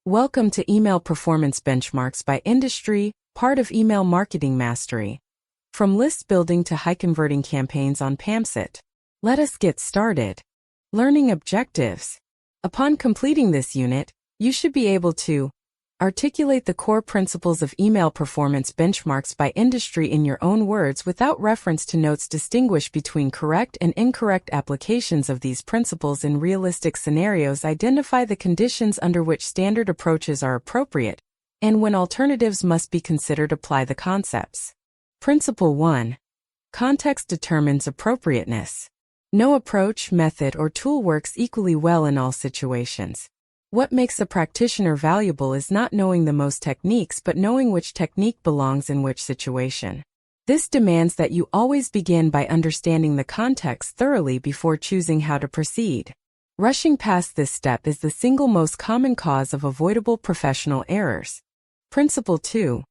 Welcome to Email Performance Benchmarks by Industry, part of Email Marketing Mastery. From list building to high-converting campaigns on PAMCET. Let us get started. Learning objectives. Upon completing this unit, you should be able to articulate the core principles of email performance benchmarks by industry in your own words without reference to notes, distinguish between correct and incorrect applications of these principles in realistic scenarios, identify the conditions under which standard approaches are appropriate, and when alternatives must be considered, apply the concepts. Principle 1. Context determines appropriateness. No approach, method, or tool works equally well in all situations. What makes a practitioner valuable is not knowing the most techniques but knowing which technique belongs in which situation. This demands that you always begin by understanding the context thoroughly before choosing how to proceed. Rushing past this step is the single most common cause of avoidable professional errors. Principle 2.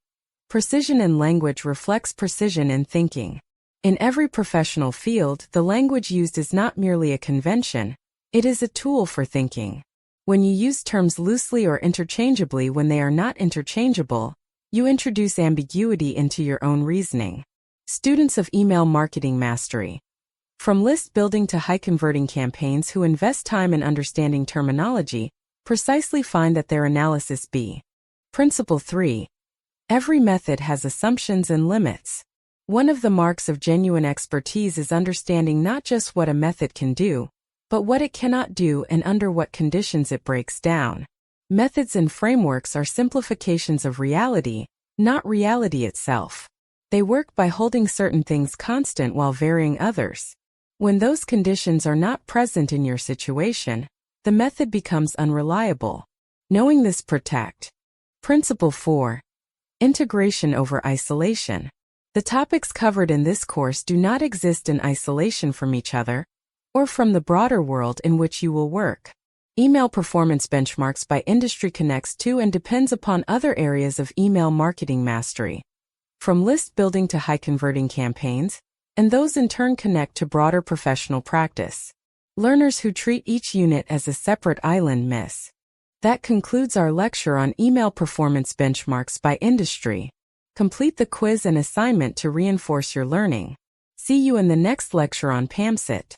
Precision in language reflects precision in thinking. In every professional field, the language used is not merely a convention, it is a tool for thinking. When you use terms loosely or interchangeably when they are not interchangeable, you introduce ambiguity into your own reasoning. Students of Email Marketing Mastery. From list building to high-converting campaigns who invest time in understanding terminology, precisely find that their analysis be. Principle 3. Every method has assumptions and limits. One of the marks of genuine expertise is understanding not just what a method can do, but what it cannot do and under what conditions it breaks down. Methods and frameworks are simplifications of reality, not reality itself. They work by holding certain things constant while varying others. When those conditions are not present in your situation, the method becomes unreliable. Knowing this protect. Principle 4. Integration over isolation. The topics covered in this course do not exist in isolation from each other, or from the broader world in which you will work. Email Performance Benchmarks by Industry connects to and depends upon other areas of email marketing mastery, from list building to high-converting campaigns, and those in turn connect to broader professional practice. Learners who treat each unit as a separate island miss. That concludes our lecture on Email Performance Benchmarks by Industry. Complete the quiz and assignment to reinforce your learning. See you in the next lecture on PAMCET.